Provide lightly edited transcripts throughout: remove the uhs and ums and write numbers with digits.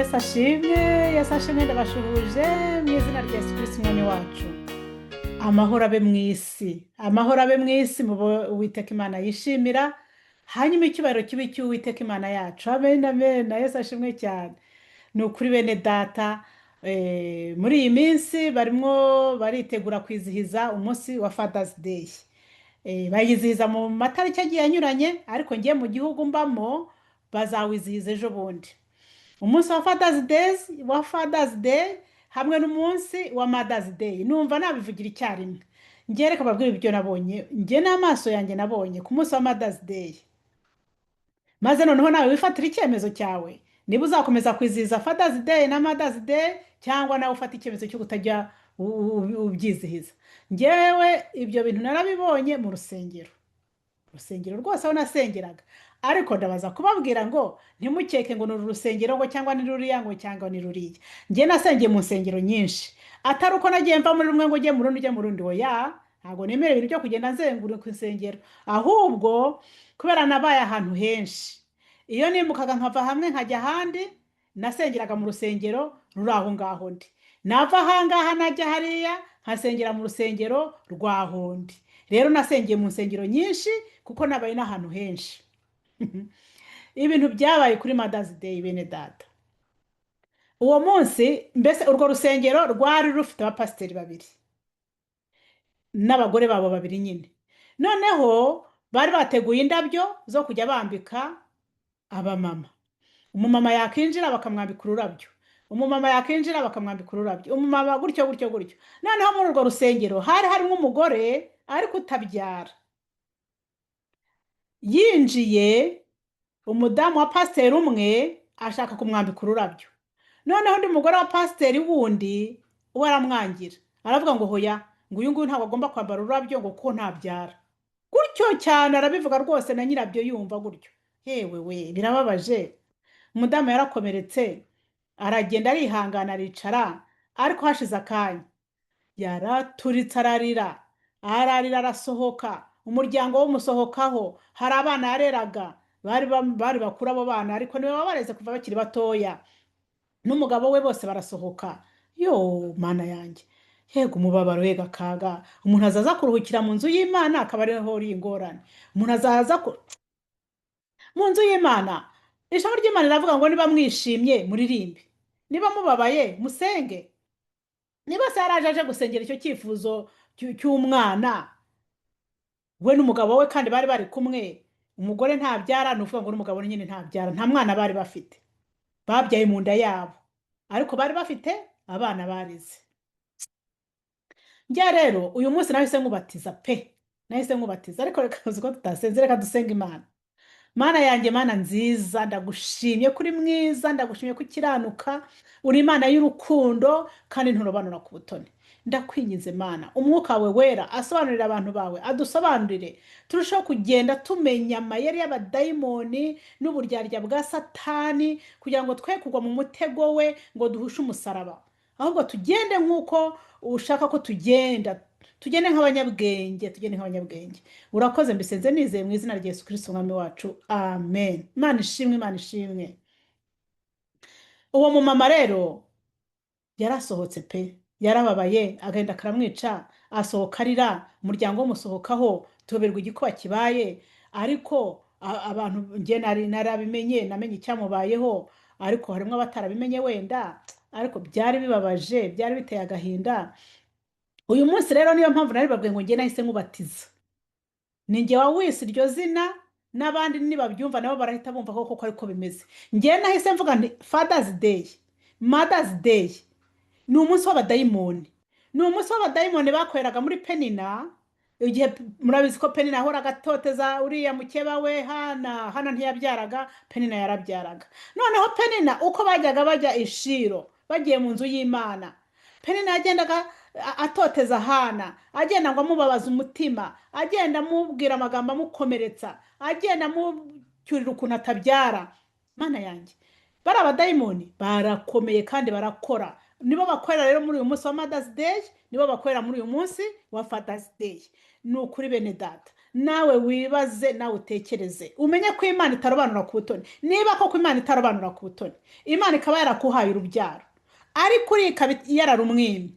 Yesu ashimwe, Yesu ashimwe, ndabashuhuje mu izina rya Yesu Kristo umwami wacu. Amahoro abe mu isi, amahoro abe mu isi mu bo Uwiteka Imana yishimira, hanyuma icyubahiro kibe cy'Uwiteka Imana yacu. Amen, amen. Yesu ashimwe cyane. Ni ukuri bene data, muri iyi minsi barimo baritegura kwizihiza umunsi wa Father's Day. Bayizihiza mu matariki agiye anyuranye, ariko ngiye mu gihugu mbamo bazawizihiza ejo bundi. Umunsi wa Father's Day hamwe n'umunsi wa Mother's Day. Numva nabivugira icyarimwe. Ngiye reka babwire ibyo nabonye. Ngiye n'amaso yanjye nabonye ku munsi wa Mother's Day. Maze noneho nawe wifatira icyemezo cyawe. Niba uzakomeza kwizihiza Father's Day na Mother's Day cyangwa nawe ufata icyemezo cyo kutajya ubyizihiza. Ngewe ibyo bintu narabibonye mu rusengero. Urusengero rwose aho nasengeraga. Ariko ndabaza kubabwira ngo ntimukeke ngo ni urusengero ngo cyangwa ni ruriya ngo cyangwa ni ruriya. Ngiye nasengeye mu nsengero nyinshi. Atari uko nagiye mva muri rumwe ngo ujye mu rundi ujye mu rundi, oya, ntabwo nemerewe ibintu byo kugenda nzenguruka ku insengero. Ahubwo kubera nabaye ahantu henshi, iyo nimukaga nkava hamwe nkajya ahandi, nasengeraga mu rusengero ruri aho ngaho ndi. Nava ahangaha najya hariya nkasengera mu rusengero rwaho ndi. Rero nasengeye mu nsengero nyinshi kuko nabaye n'ahantu henshi. Ibintu byabaye kuri Mother's Day bene data. Uwo munsi mbese urwo rusengero rwari rufite abapasiteri babiri n'abagore babo babiri nyine. Noneho bari bateguye indabyo zo kujya bambika abamama. Umumama yakinjira bakamwambika ururabyo, umumama yakinjira bakamwambika ururabyo, umumama gutyo gutyo gutyo. Noneho muri urwo rusengero hari harimo umugore ariko utabyara. Yinjiye umudamu wa pasiteri umwe ashaka kumwambika ururabyo. Noneho undi mugore wa pasiteri wundi uwo aramwangira, aravuga ngo hoya, ngo uyu nguyu ntabwo agomba kwambara ururabyo ngo kuko ntabyara. Gutyo cyane arabivuga rwose na nyirabyo yumva gutyo. Yewe we, birababaje. Umudamu yarakomeretse, aragenda arihangana aricara, ariko hashize akanya yaraturitse ararira arasohoka. Umuryango w'umusohokaho hari abana yareraga, bari bakuru abo bana, ariko niwe wabareze kuva bakiri batoya. N'umugabo we bose barasohoka. Yo mana yanjye, yego umubabaro yega kaga. Umuntu azaza kuruhukira mu nzu y'Imana akaba ariho uri ingorane. Umuntu azaza mu nzu y'Imana. Ijambo ry'Imana riravuga ngo niba mwishimye muririmbe, niba mubabaye musenge. Niba se yaraje gusengera icyo cyifuzo cy'umwana we n'umugabo we kandi bari kumwe, umugore ntabyara, nuvuga ngo n'umugabo nyine ntabyara, nta mwana bari bafite, babyaye mu nda yabo, ariko bari bafite abana barize. Njya rero uyu munsi nahise nkubatiza pe, nahise nkubatiza, ariko reka uko tutasenze reka dusenga Imana. Mana yanjye, Mana nziza, ndagushimye kuri mwiza, ndagushimye ko ukiranuka, uri Imana y'urukundo kandi nturobanura ku butoni. Ndakwinginze Mana, umwuka wawe wera asobanurira abantu bawe, adusobanurire, turushaho kugenda tumenya amayeri y'abadayimoni n'uburyarya bwa Satani, kugira ngo twe kugwa mu mutego we ngo duhushe umusaraba, ahubwo tugende nk'uko ushaka ko tugende nk'abanyabwenge. Urakoze, mbisenze nizeye mu izina rya Yesu Kristo umwami wacu, amen. Imana ishimwe, Imana ishimwe. Uwo mumama rero yarasohotse pe, yarababaye, agenda karamwica, asohoka arira, umuryango w'umusohokaho, tuberwa igikuba kibaye. Ariko abantu nge narabimenye, namenye icyamubayeho, ariko harimo abatarabimenye wenda, ariko byari bibabaje, byari biteye agahinda. Uyu munsi rero niyo mpamvu naribabwiye ngo nge nahise nkubatiza. Ni nge wawise iryo zina, n'abandi nibabyumva nabo barahita bumva koko ariko bimeze. Nge nahise mvuga nti Father's Day, Mother's Day ni umunsi w'abadayimoni. Ni umunsi w'abadayimoni bakoreraga muri Penina. Igihe murabizi ko Penina ahoraga atoteza uriya mukeba we Hana ntiyabyaraga, Penina yarabyaraga. Noneho Penina uko bajyaga bajya ishiro bagiye mu nzu y'Imana, Penina yagendaga atoteza Hana, agenda ngo amubabaza umutima, agenda amubwira amagambo amukomeretsa, agenda amucyurira ukuntu atabyara. Mana yanjye, bari abadayimoni barakomeye kandi barakora. nibo bakorera rero muri uyu munsi wa Mother's Day, nibo bakorera muri uyu munsi wa Father's Day. Ni ukuri bene data, nawe wibaze, nawe utekereze, umenye ko Imana itarobanura ku butoni. Niba koko Imana itarobanura ku butoni, Imana ikaba yarakuhaye urubyaro ariko uri ikaba yararumwimye,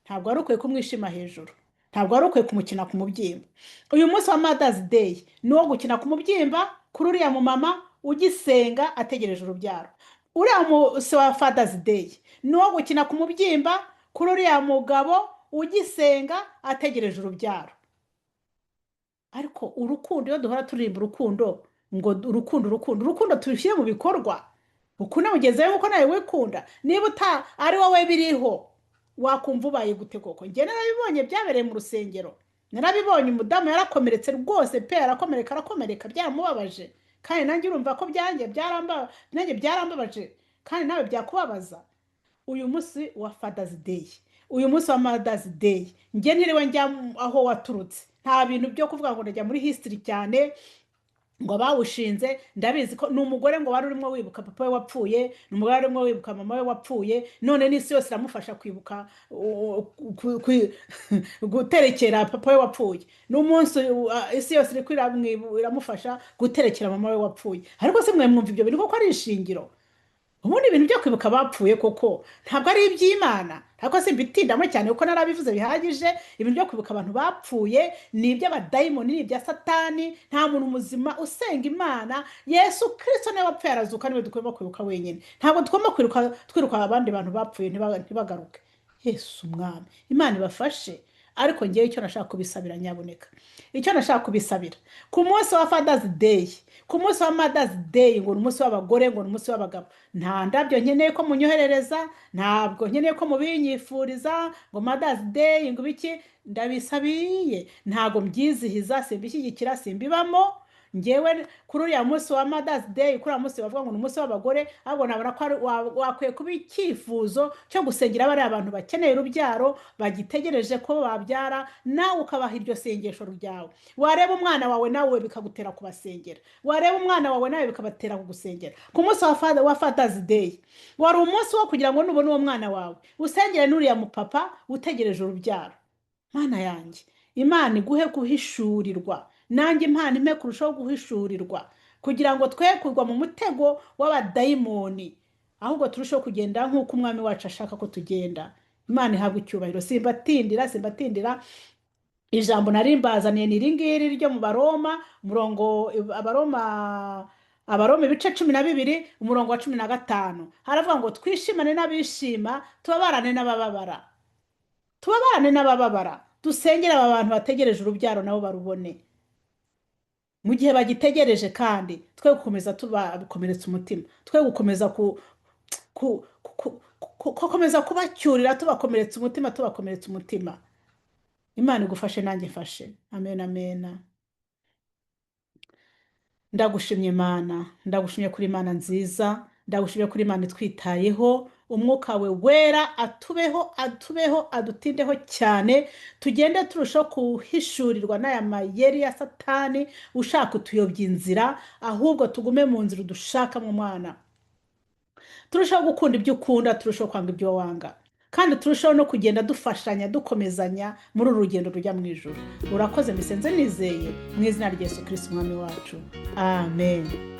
ntabwo wari ukwiye kumwishima hejuru, ntabwo wari ukwiye kumukina ku mubyimba. Uyu munsi wa Mother's Day ni uwo gukina ku mubyimba kuri uriya mumama ugisenga ategereje urubyaro. Uriya munsi wa Father's Day ni uwo gukina ku mubyimba kuri uriya mugabo ugisenga ategereje urubyaro. Ariko urukundo, iyo duhora turirimba urukundo, ngo urukundo tubishyire mu bikorwa, ukunda mugenzi wawe kuko nawe wikunda. Niba ari wowe biriho, wakumva ubaye gute koko? Njye narabibonye byabereye mu rusengero, narabibonye umudamu yarakomeretse rwose pe, arakomereka byaramubabaje, kandi nanjye urumva ko nanjye byarambabaje, kandi nawe byakubabaza. Uyu munsi wa Father's Day, uyu munsi wa Mother's Day, njye ntiriwe njya aho waturutse, nta bintu byo kuvuga ngo ndajya muri history cyane ngo bawushinze. Ndabizi ko ni umugore ngo wari urimo wibuka papa we wapfuye, ni umugore wari urimo wibuka mama we wapfuye, none n'isi yose iramufasha kwibuka guterekera papa we wapfuye. N'umunsi isi yose iramufasha guterekera mama we wapfuye. Ariko se mwe mwumva ibyo bintu koko ari ishingiro? Ubundi ibintu byo kwibuka bapfuye koko ntabwo ari iby'Imana, ntabwo se mbitindamo cyane kuko narabivuze bihagije. Ibintu byo kwibuka abantu bapfuye ni iby'abadayimoni, ni ibya Satani. Nta muntu muzima usenga Imana. Yesu Kristo niwe wapfuye arazuka, niwe dukwiye kwibuka wenyine. Ntabwo tugomba twiruka abandi bantu bapfuye ntibagaruke. Yesu Umwami, Imana ibafashe. Ariko ngewe icyo nashaka kubisabira, nyaboneka, icyo nashaka kubisabira ku munsi wa Father's Day, ku munsi wa Mother's Day, ngo ni umunsi w'abagore, ngo ni umunsi w'abagabo, nta ndabyo nkeneye ko munyoherereza, ntabwo nkeneye ko mubinyifuriza ngo Mother's Day ngo biki. Ndabisabiye, ntabwo mbyizihiza, simbishyigikira, simbibamo. Ngewe kuri uriya munsi wa Mother's Day, kuri uriya munsi bavuga ngo ni umunsi w'abagore, ahubwo nabona ko wakwiye kuba icyifuzo cyo gusengera bariya abantu bakeneye urubyaro, bagitegereje ko babyara, nawe ukabaha iryo sengesho ryawe. Wareba umwana wawe nawe bikagutera kubasengera, wareba umwana wawe nawe bikabatera kugusengera. Ku munsi wa Father's Day wari umunsi wo kugira ngo nubone uwo mwana wawe usengere n'uriya mupapa utegereje urubyaro. Mana yanjye, Imana iguhe guhishurirwa, nanjye Imana impe kurushaho guhishurirwa, kugira ngo twe kugwa mu mutego w'abadayimoni, ahubwo turusheho kugenda nk'uko umwami wacu ashaka ko tugenda. Imana ihabwe icyubahiro. Simbatindira ijambo narimbazaniye ni iringiri ryo mu Baroma, Abaroma ibice 12 umurongo wa 15. Haravuga ngo twishimane n'abishima, tubabarane n'abababara, dusengera aba bantu bategereje urubyaro nabo barubone. Mu gihe bagitegereje kandi twe gukomeza tubakomeretsa umutima, twe gukomeza gukomeza kubacyurira, tubakomeretsa umutima. Imana igufashe, nanjye mfashe. Amen, amen. Ndagushimye Imana, ndagushimye kuri Imana nziza, ndagushimye kuri Imana itwitayeho. Umwuka we wera atubeho adutindeho cyane, tugende turushaho kuhishurirwa n'aya mayeri ya Satani ushaka utuyobya inzira, ahubwo tugume mu nzira dushaka mu Mwana. Turushaho gukunda ibyo ukunda, turushaho kwanga ibyo wanga, kandi turushaho no kugenda dufashanya, dukomezanya muri uru rugendo rujya mu ijuru. Urakoze, misenze nizeye mu izina rya Yesu Kristo umwami wacu. Amen.